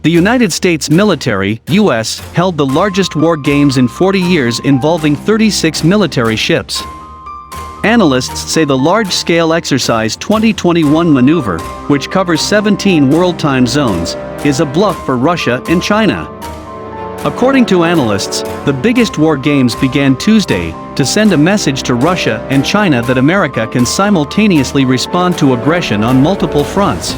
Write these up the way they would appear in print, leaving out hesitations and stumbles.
The United States military, U.S., held the largest war games in 40 years involving 36 military ships. Analysts say the large-scale exercise 2021 maneuver, which covers 17 world time zones, is a bluff for Russia and China. According to analysts, the biggest war games began Tuesday to send a message to Russia and China that America can simultaneously respond to aggression on multiple fronts.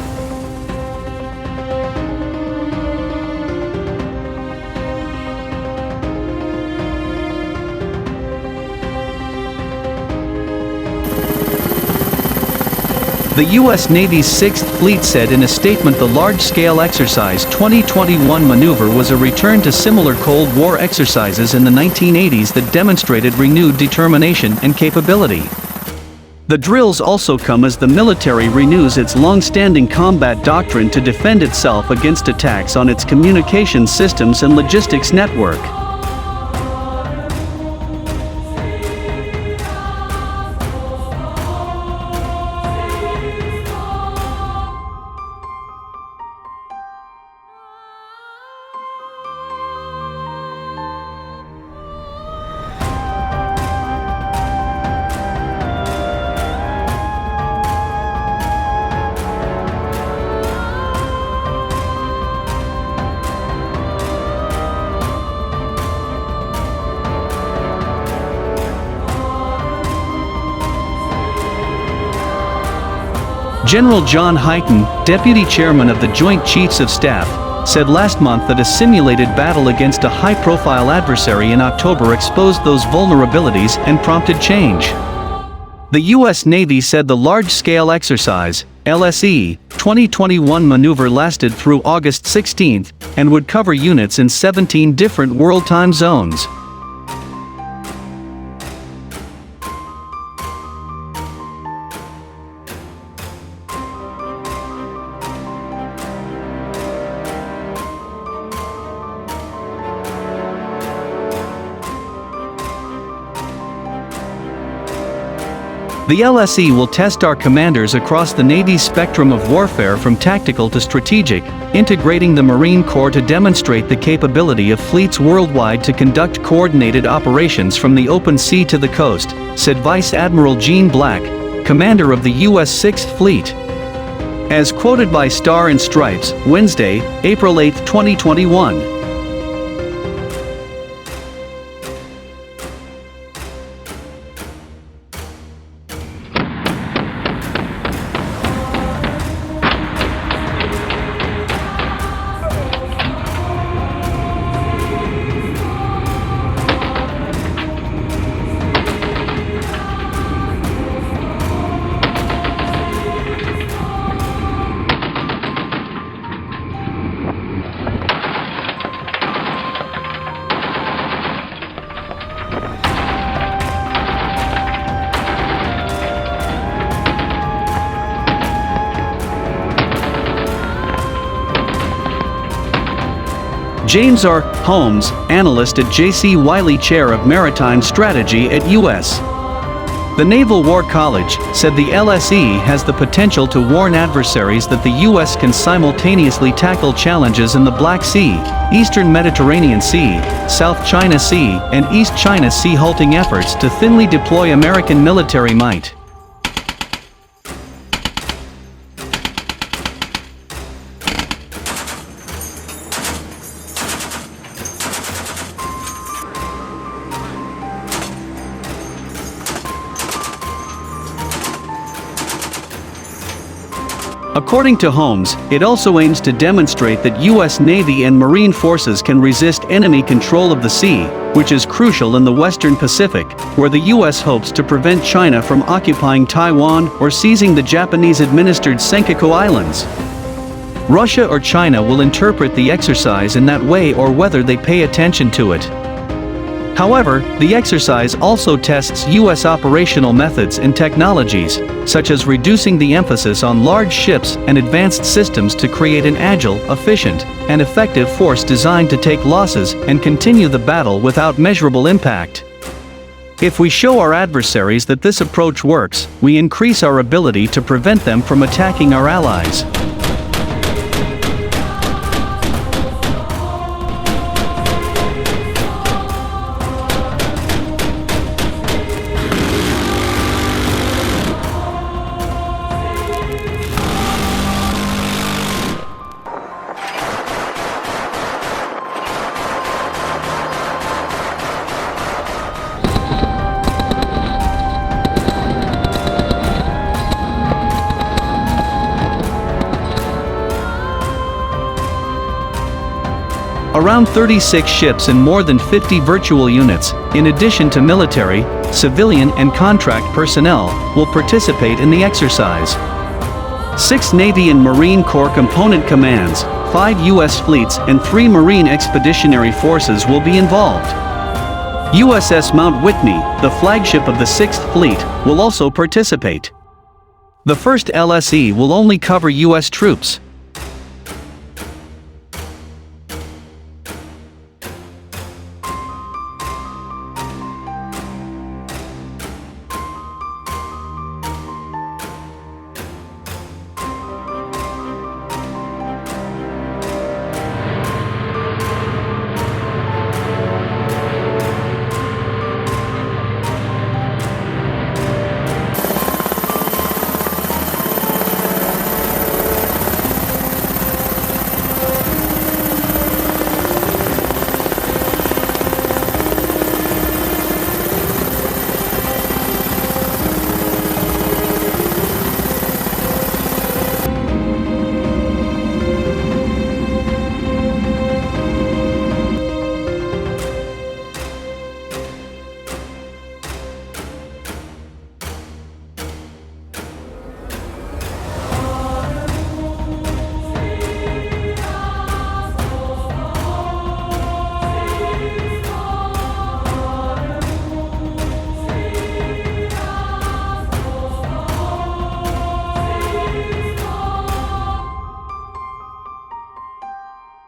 The U.S. Navy's 6th Fleet said in a statement the large-scale exercise 2021 maneuver was a return to similar Cold War exercises in the 1980s that demonstrated renewed determination and capability. The drills also come as the military renews its long-standing combat doctrine to defend itself against attacks on its communications systems and logistics network. General John Hyten, deputy chairman of the Joint Chiefs of Staff, said last month that a simulated battle against a high-profile adversary in October exposed those vulnerabilities and prompted change. The U.S. Navy said the large-scale exercise, LSE, 2021 maneuver lasted through August 16 and would cover units in 17 different world time zones. The LSE will test our commanders across the Navy's spectrum of warfare from tactical to strategic, integrating the Marine Corps to demonstrate the capability of fleets worldwide to conduct coordinated operations from the open sea to the coast, said Vice Admiral Gene Black, commander of the U.S. 6th Fleet. As quoted by Star and Stripes, Wednesday, April 8, 2021. James R. Holmes, analyst at J.C. Wiley Chair of Maritime Strategy at U.S. The Naval War College, said the LSE has the potential to warn adversaries that the U.S. can simultaneously tackle challenges in the Black Sea, Eastern Mediterranean Sea, South China Sea, and East China Sea, halting efforts to thinly deploy American military might. According to Holmes, it also aims to demonstrate that U.S. Navy and Marine forces can resist enemy control of the sea, which is crucial in the Western Pacific, where the U.S. hopes to prevent China from occupying Taiwan or seizing the Japanese-administered Senkaku Islands. Russia or China will interpret the exercise in that way or whether they pay attention to it. However, the exercise also tests U.S. operational methods and technologies, such as reducing the emphasis on large ships and advanced systems to create an agile, efficient, and effective force designed to take losses and continue the battle without measurable impact. If we show our adversaries that this approach works, we increase our ability to prevent them from attacking our allies. Around 36 ships and more than 50 virtual units, in addition to military, civilian and contract personnel, will participate in the exercise. 6 Navy and Marine Corps component commands, 5 U.S. fleets and 3 Marine Expeditionary Forces will be involved. USS Mount Whitney, the flagship of the 6th Fleet, will also participate. The first LSE will only cover U.S. troops.